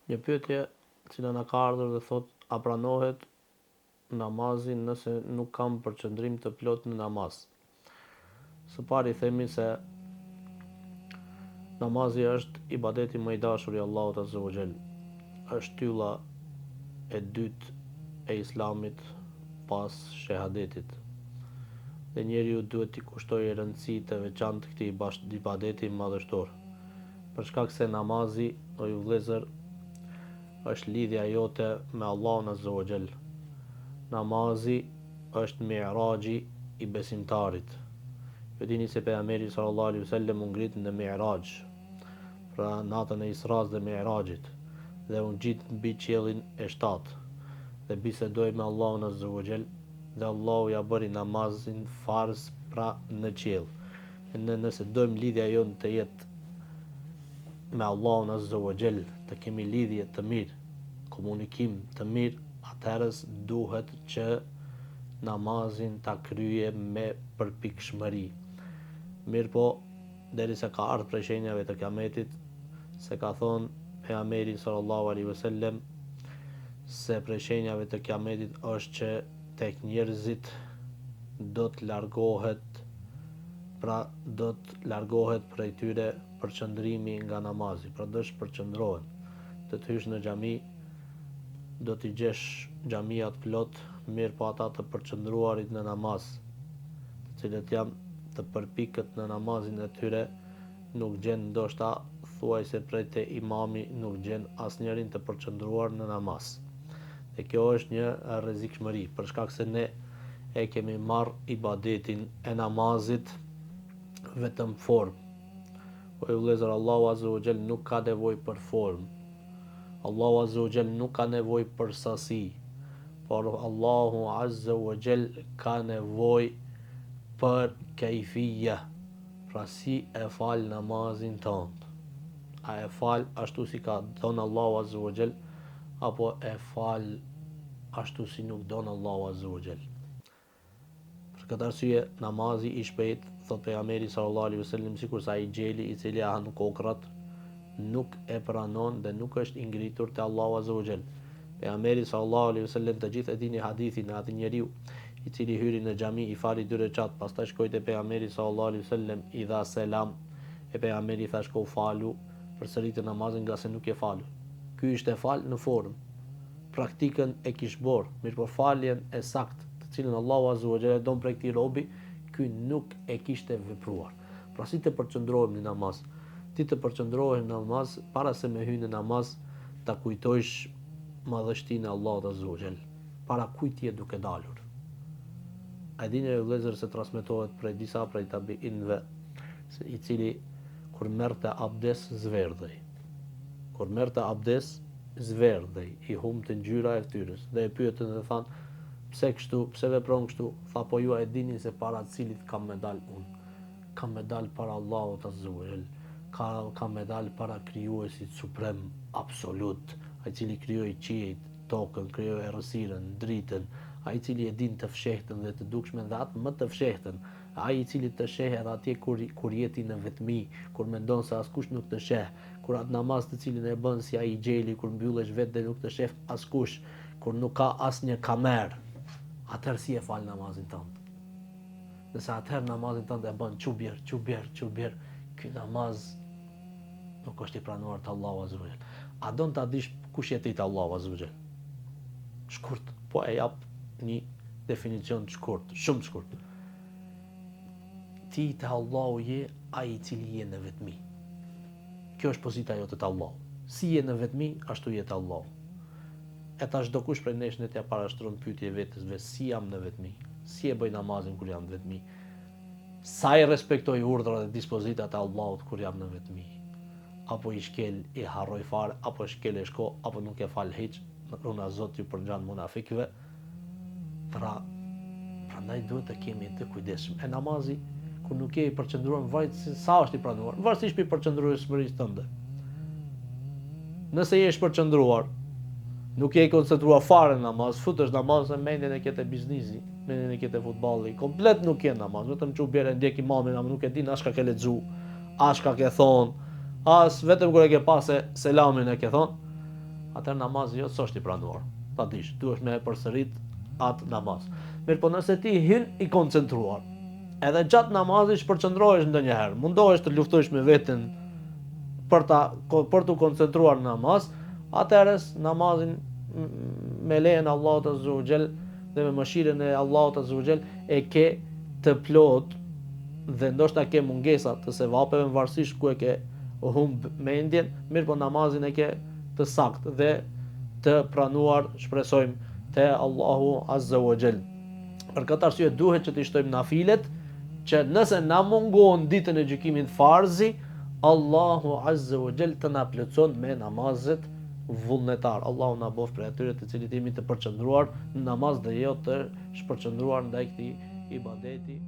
Një pyetje cila na ka ardhur dhe thot, a pranohet namazi nëse nuk kam përqendrim të plot në namaz? Së pari themi se namazi është ibadeti më i dashur i Allahut Azza wa Jall. Është tylla e dytë e Islamit pas shahadetit. Dhe njeriu duhet t'i kushtojë rëndësi të veçantë këtij ibadeti madhështor. Për shkak se namazi, o ju vëllezër, është lidhja jote me Allahun Azza wa Jall. Namazi është mi'raji i besimtarit. Ju dini se pejgamberi sallallahu alaihi wasallam u ngrit në Mi'raj, pra natën e Isras dhe Mi'rajit, dhe u ngjit mbi qiellin e 7 dhe bisedoi me Allahun Azza wa Jall, dhe Allahu ja bëri namazin farz pra në qiell. Nëse dojmë lidhja jonë të jetë me Allahun Azza wa Jall, të kemi lidhje të mirë, komunikim të mirë, atëherë duhet që namazin ta kryje me përpikshmëri. Mirë po, derisa ka ardhur prej shenjave të kiametit, se ka thonë pejgamberi sallallahu alaihi wasallam se prej shenjave të kiametit është që tek njerëzit do të largohet prej tyre përqendrimi nga namazi, pra do të përqendrohen. Do të hysh në xhami, do t'i gjesh xhamiat plot, mirë po ata të përqendruarit në namaz, të cilët janë të përpikët në namazin e tyre, nuk gjen ndoshta thuajse prej te imami, nuk gjen asnjërin të përqendruar në namaz. Dhe kjo është një rrezikshmëri, për shkak se ne e kemi marr ibadetin e namazit vetëm formë. O ju vëllezër, Allahu Azza wa Jall nuk ka nevojë për formë. Allahu Azza wa Jall nuk ka nevojë për sasi, por Allahu Azza wa Jall ka nevojë për kejfije, pra si e fal namazin tënd. A e fal ashtu si ka thonë Allahu Azza wa Jall, apo e fal ashtu si nuk don Allahu Azza wa Jall. Për këtë arsye, namazi i shpejt, thot pejgamberi sallallahu alaihi wasallam, sikur sa i gjeli i cili han kokrat, nuk e pranon dhe nuk është i ngritur te Allahu Azza wa Jall. Pejgamberi sallallahu alaihi wasallam, të gjithë e dini hadithin e atij njeriu i cili hyri në xhami, i fali 2 recat, pastaj shkoi te pejgamberi sallallahu alaihi wasallam, i dha selam, e pejgamberi thash ko falu, përsëritë namazin nga se nuk e falu. Ky ishte fal në formë, praktikën e kish bor, mirë po faljen e saktë, të cilën Allahu Azza wa Jall don prej këtij robi, ky nuk e kishte vepruar. Pra si të përqendrohem në namaz? Ti të përqendrohesh në namaz, para se me hyjë në namaz, ta kujtojsh madhështinë e Allahut Azza wa Jall. Para kujt je duke dalur? A dini ju vëllezër se transmetohet prej disa prej tabiinëve, i cili kur merrte abdes zverdhej. Kur merrte abdes zverdhej, i humbte ngjyra e fytyrës dhe e pyetën dhe thanë, pse kështu, pse vepron kështu? Tha, po ju e dini se para cilit kam me dal unë? Kam me dal para Allahut Azza wa Jall, kam me dal para krijuesit suprem, absolut, ai cili krijoi qiejt, tokën, krijoi errësirën, dritën, ai cili e din të fshehtën dhe të dukshmen dhe atë më të fshehtën, ai i cili të shehet atje kur jeti në vetmi, kur mendon se askush nuk të sheh, kur atë namaz të cilin e bën si ai gjeli, kur mbyllesh vetë dhe nuk të sheh askush, kur nuk ka asnjë kamerë, atëherë si e fal namazin tënd? Nëse atëherë namazin tënd e bën çubjer, ky namaz nuk është i pranuar te Allahu Azza wa Jall. A don ta dish kush je ti te Allahu Azza wa Jall? Shkurt, po e jap një definicion të shkurt, shumë të shkurt. Ti te Allahu je ai i cili je në vetmi. Kjo është pozita jote te Allahu. Si je në vetmi, ashtu je te Allahu. E tash çdo kush prej nesh ne t'ja parashtron pyetje vetësve, si jam në vetmi, si e bëj namazin kur jam në vetmi, sa i respektoj urdhrat dhe dispozitat e Allahut kur jam në vetmi, apo i shkel, i harroj fare, apo shkel e shko, apo nuk e fal hiç, runa Zot ju përngjan munafikëve. Prandaj duhet të kemi të kujdesshëm. E namazi, kur nuk je i përqendruar, varet se sa është i pranuar, varësisht për përqendrueshmërisë tënde. Nëse je i përqendruar, nuk je i koncentruar fare në namaz, futesh namaz, mendjen e ketë biznesi, mendjen e ketë futbolli, komplet nuk je namaz, vetëm çubjerë ndjek imamin, ama nuk e din as ka ke lexu, as ka ke thon, as vetëm kur e ke pasë selamin e ke thon, atëherë namazi jo s'është i pranuar. Ta dish, duhesh me e përsërit atë namaz. Mirë, po nëse ti hyn i koncentruar, edhe gjatë namazit shpërqendrohesh ndonjëherë, mundohesh të luftosh me veten për të koncentruar në namaz, atëherë namazin me lejen e Allahut azza wa xal dhe me mëshirën e Allahut azza wa xal e ke të plot dhe ndoshta ke mungesa të sevapeve varësisht ku e ke humb mendjen, mirë po namazin e ke të saktë dhe të pranuar, shpresojmë te Allahu azza wa xal. Për këtë arsye duhet që të shtojmë nafilet, që nëse na mungon ditën e gjykimit farzi, Allahu azza wa xal të na plotëson me namazet vullnetar. Allahu na bëf për atyre të cilët jemi të përqendruar në namaz dhe jo të shpërqendruar ndaj këtij ibadeti.